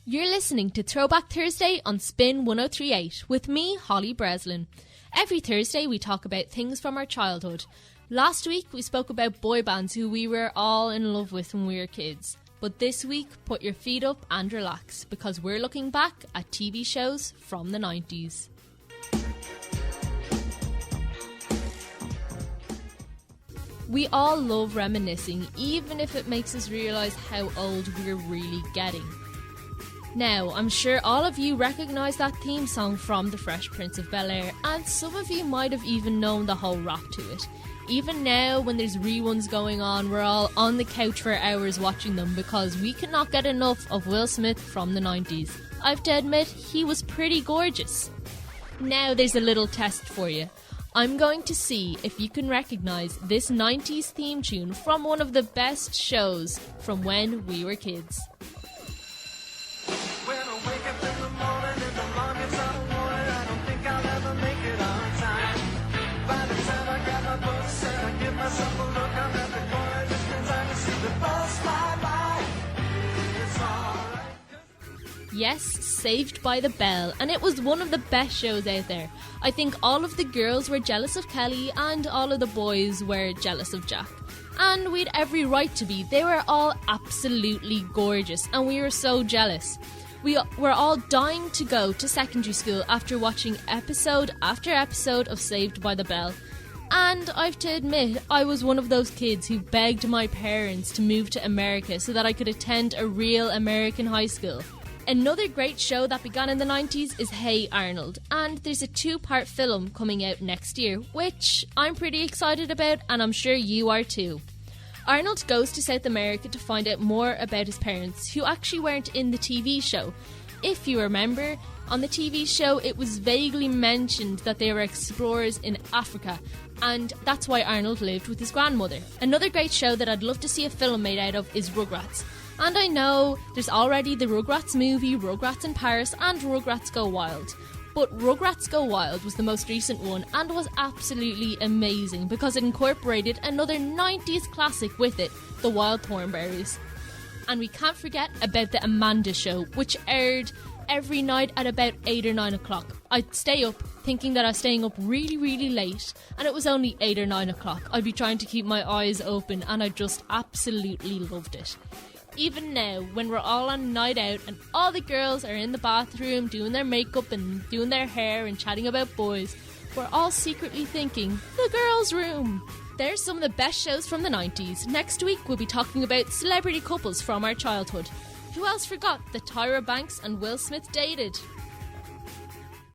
You're listening to Throwback Thursday on Spin 103.8 with me, Holli Breslin. Every Thursday we talk about things from our childhood. Last week we spoke about boy bands who we were all in love with when we were kids. But this week, put your feet up and relax because we're looking back at TV shows from the 90s. We all love reminiscing, even if it makes us realise how old we're really getting. Now, I'm sure all of you recognise that theme song from The Fresh Prince of Bel-Air, and some of you might have even known the whole rap to it. Even now, when there's reruns going on, we're all on the couch for hours watching them because we cannot get enough of Will Smith from the 90s. I have to admit, he was pretty gorgeous. Now there's a little test for you. I'm going to see if you can recognise this 90s theme tune from one of the best shows from when we were kids. When I wake up in the morning and the alarm gets out of warning, I don't think I'll ever make it on time. By the time I grab my books and I give myself a look, I'm at the corner just in time to see the bus fly by. It's alright. Yes, Saved by the Bell, and it was one of the best shows out there. I think all of the girls were jealous of Kelly and all of the boys were jealous of Jack. And we had every right to be. They were all absolutely gorgeous and we were so jealous. We were all dying to go to secondary school after watching episode after episode of Saved by the Bell. And I have to admit, I was one of those kids who begged my parents to move to America so that I could attend a real American high school. Another great show that began in the 90s is Hey Arnold, and there's a 2-part film coming out next year, which I'm pretty excited about and I'm sure you are too. Arnold goes to South America to find out more about his parents, who actually weren't in the TV show. If you remember, on the TV show it was vaguely mentioned that they were explorers in Africa, and that's why Arnold lived with his grandmother. Another great show that I'd love to see a film made out of is Rugrats. And I know there's already the Rugrats movie, Rugrats in Paris, and Rugrats Go Wild. But Rugrats Go Wild was the most recent one and was absolutely amazing because it incorporated another 90s classic with it, the Wild Thornberrys. And we can't forget about the Amanda Show, which aired every night at about 8 or 9 o'clock. I'd stay up thinking that I was staying up really, really late, and it was only 8 or 9 o'clock. I'd be trying to keep my eyes open and I just absolutely loved it. Even now, when we're all on night out and all the girls are in the bathroom doing their makeup and doing their hair and chatting about boys, we're all secretly thinking, the girls' room. There's some of the best shows from the 90s. Next week we'll be talking about celebrity couples from our childhood. Who else forgot that Tyra Banks and Will Smith dated?